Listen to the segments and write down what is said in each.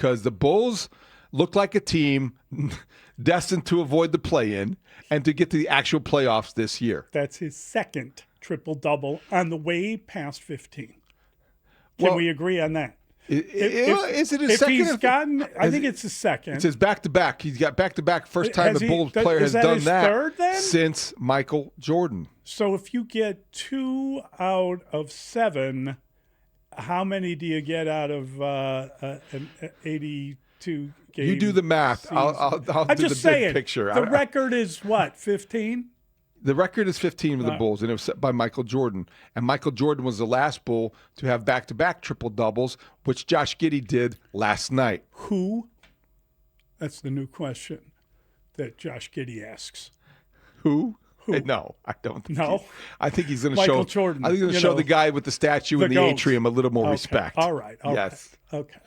because the Bulls look like a team destined to avoid the play-in and to get to the actual playoffs this year. That's his second triple-double on the way past 15. Can we agree on that? Is it his if second? He's gotten, I think it's his second. It's his back-to-back. He's got back-to-back. First time the Bulls player has done that third, then? Since Michael Jordan. So if you get 2 out of 7, how many do you get out of an 82 game? You do the math. Season? I'll I'm do just the saying, big picture. The record is what, 15? The record is 15 with the Bulls, and it was set by Michael Jordan. And Michael Jordan was the last Bull to have back-to-back triple-doubles, which Josh Giddey did last night. Who? That's the new question that Josh Giddey asks. Who? No, I don't. No? I think he's going to show Michael Jordan. I think he's going to show the guy with the statue in the goat. atrium a little more respect. All right. Yes. Okay.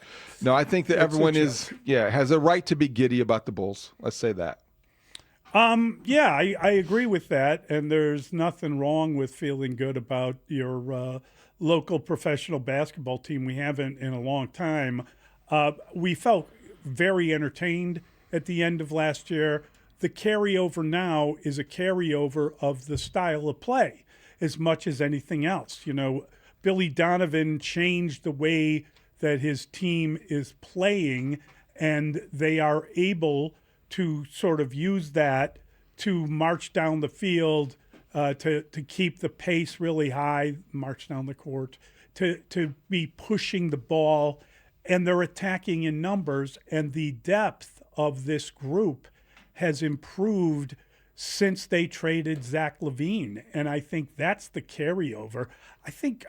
No, I think that everyone has a right to be giddy about the Bulls. Let's say that. Yeah, I agree with that, and there's nothing wrong with feeling good about your local professional basketball team. We haven't in a long time. We felt very entertained at the end of last year. The carryover now is a carryover of the style of play as much as anything else. You know, Billy Donovan changed the way that his team is playing, and they are able to sort of use that to march down the field, to keep the pace really high, march down the court, to be pushing the ball, and they're attacking in numbers, and the depth of this group has improved since they traded Zach LaVine, and I think that's the carryover. I think,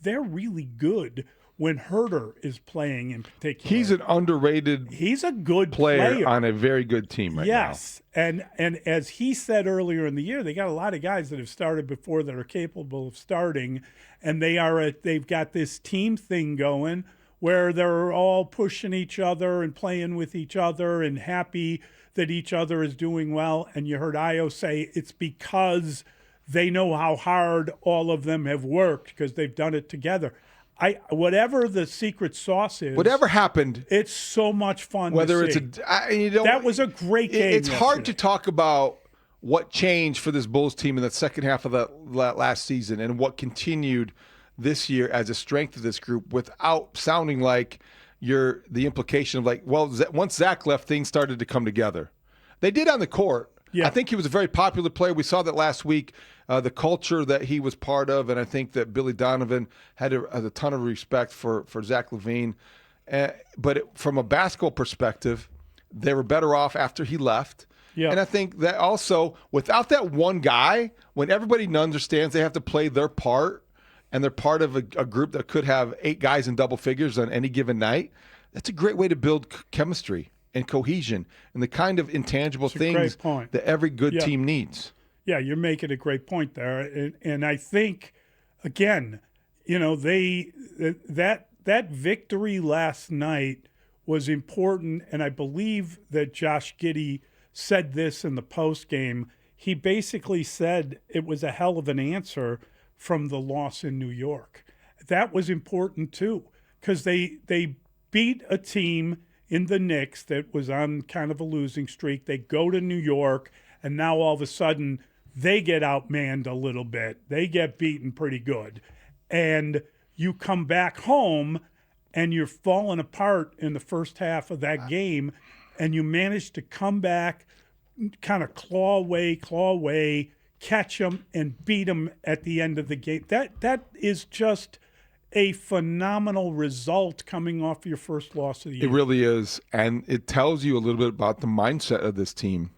they're really good when Herter is playing in particular. He's an underrated He's a good player on a very good team right now. Yes. And as he said earlier in the year, they got a lot of guys that have started before that are capable of starting, and they've got this team thing going where they're all pushing each other and playing with each other and happy that each other is doing well. And you heard Io say it's because they know how hard all of them have worked because they've done it together. Whatever the secret sauce is, whatever happened, it's so much fun. Whether to see. That was a great game. It's hard to talk about what changed for this Bulls team in the second half of that last season and what continued this year as a strength of this group without sounding like the implication of like, well, once Zach left, things started to come together. They did on the court. Yeah. I think he was a very popular player. We saw that last week, the culture that he was part of, and I think that Billy Donovan had a ton of respect for Zach LaVine. But from a basketball perspective, they were better off after he left. Yeah. And I think that also, without that one guy, when everybody understands they have to play their part, and they're part of a group that could have 8 guys in double figures on any given night, that's a great way to build chemistry and cohesion and the kind of intangible things that every good team needs. Yeah, you're making a great point there. And I think, again, that victory last night was important, and I believe that Josh Giddey said this in the postgame. He basically said it was a hell of an answer from the loss in New York. That was important too, because they beat a team in the Knicks that was on kind of a losing streak. They go to New York, and now all of a sudden they get outmanned a little bit. They get beaten pretty good. And you come back home, and you're falling apart in the first half of that game, and you manage to come back, kind of claw away, catch them, and beat them at the end of the game. That is just a phenomenal result coming off your first loss of the year. It really is, and it tells you a little bit about the mindset of this team.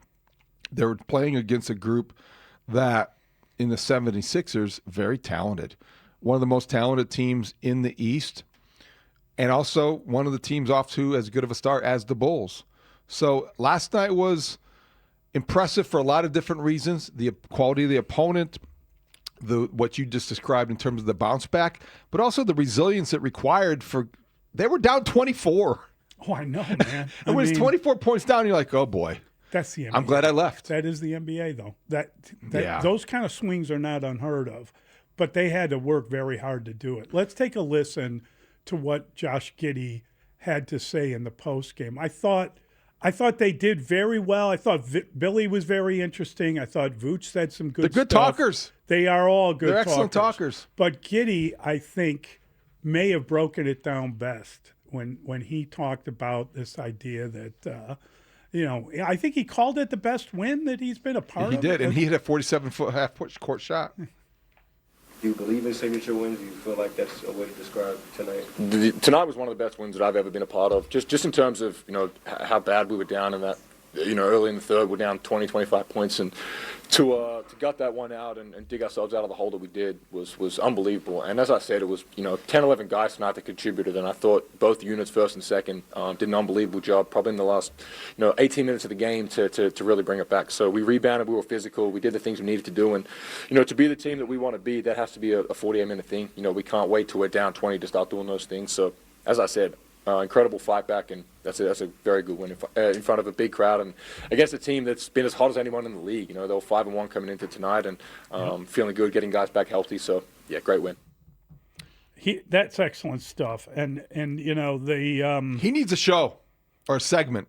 They were playing against a group that, in the 76ers, very talented. One of the most talented teams in the East, and also one of the teams off to as good of a start as the Bulls. So last night was impressive for a lot of different reasons. The quality of the opponent, what you just described in terms of the bounce back, but also the resilience it required they were down 24. Oh, I know, man. And when it's 24 points down, you're like, oh boy. That's the NBA. I'm glad I left. That is the NBA, though. Those kind of swings are not unheard of, but they had to work very hard to do it. Let's take a listen to what Josh Giddey had to say in the post game. I thought they did very well. I thought Billy was very interesting. I thought Vooch said some good stuff. They're good talkers. They are all good They're excellent talkers. But Giddy, I think, may have broken it down best when he talked about this idea that, I think he called it the best win that he's been a part of. He did, and he hit a 47-foot half-court shot. Do you believe in signature wins? Do you feel like that's a way to describe tonight? Tonight was one of the best wins that I've ever been a part of. Just in terms of how bad we were down in that. Early in the third, we're down 20, 25 points, and to gut that one out and dig ourselves out of the hole that we did was unbelievable. And as I said, it was 10, 11 guys tonight that contributed, and I thought both units, first and second, did an unbelievable job. Probably in the last 18 minutes of the game to really bring it back. So we rebounded, we were physical, we did the things we needed to do, and to be the team that we want to be, that has to be a 48-minute thing. We can't wait till we're down 20 to start doing those things. So as I said. Incredible fight back, and that's a very good win in front of a big crowd and against a team that's been as hot as anyone in the league. They were 5-1 coming into tonight, and feeling good, getting guys back healthy. So yeah, great win. That's excellent stuff, and he needs a show or a segment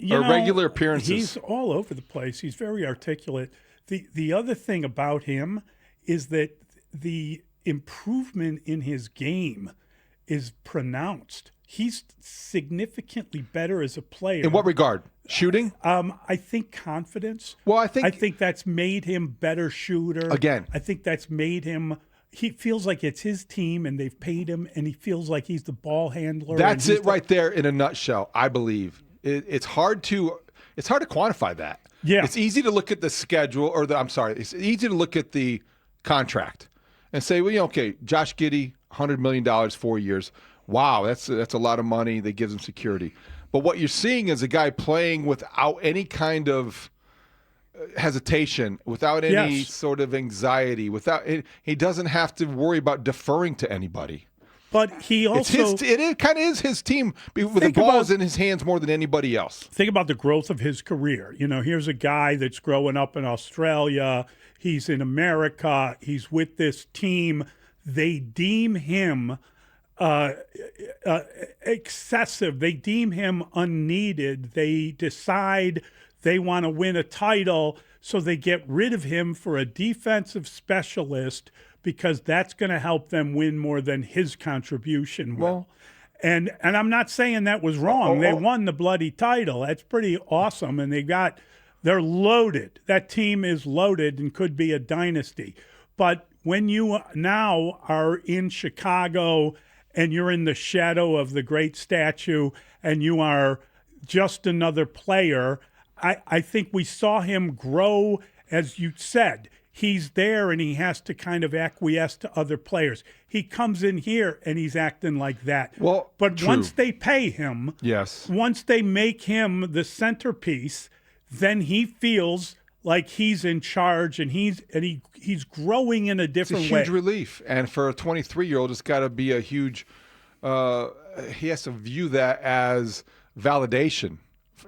or regular appearances. He's all over the place. He's very articulate. The other thing about him is that the improvement in his game is pronounced. He's significantly better as a player. In what regard? Shooting? I think confidence. Well, I think that's made him better shooter. Again. I think that's made him. He feels like it's his team and they've paid him, and he feels like he's the ball handler. That's it right there in a nutshell. I believe it's hard to quantify that. Yeah, it's easy to look at the schedule it's easy to look at the contract and say, well, okay, Josh Giddey, $100 million, 4 years. Wow, that's a lot of money that gives him security. But what you're seeing is a guy playing without any kind of hesitation, without any sort of anxiety, he doesn't have to worry about deferring to anybody. But he also it kind of is his team with the ball's in his hands more than anybody else. Think about the growth of his career. Here's a guy that's growing up in Australia. He's in America. He's with this team. They deem him excessive. They deem him unneeded. They decide they want to win a title, so they get rid of him for a defensive specialist because that's going to help them win more than his contribution will. Well, and I'm not saying that was wrong. They won the bloody title. That's pretty awesome, and they're loaded. That team is loaded and could be a dynasty. But when you now are in Chicago and you're in the shadow of the great statue and you are just another player, I think we saw him grow, as you said. He's there and he has to kind of acquiesce to other players. He comes in here and he's acting like that. Well, but true. Once they pay him, once they make him the centerpiece, then he feels like he's in charge, and he's growing in a different way. It's a huge relief, and for a 23-year-old, it's got to be a huge. He has to view that as validation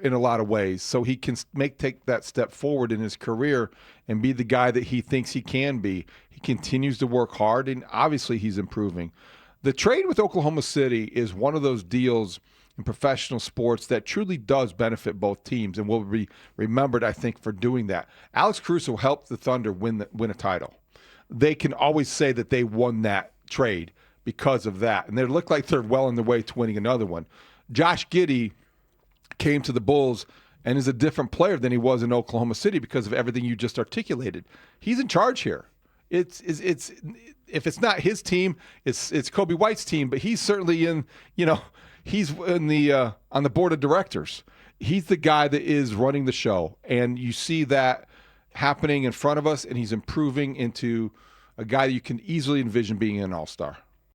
in a lot of ways, so he can take that step forward in his career and be the guy that he thinks he can be. He continues to work hard, and obviously he's improving. The trade with Oklahoma City is one of those deals in professional sports that truly does benefit both teams and will be remembered, I think, for doing that. Alex Caruso helped the Thunder win a title. They can always say that they won that trade because of that, and they look like they're well on their way to winning another one. Josh Giddey came to the Bulls and is a different player than he was in Oklahoma City because of everything you just articulated. He's in charge here. It's if it's not his team, it's Kobe White's team, but he's certainly in, he's in the on the board of directors. He's the guy that is running the show, and you see that happening in front of us, and he's improving into a guy that you can easily envision being an all-star.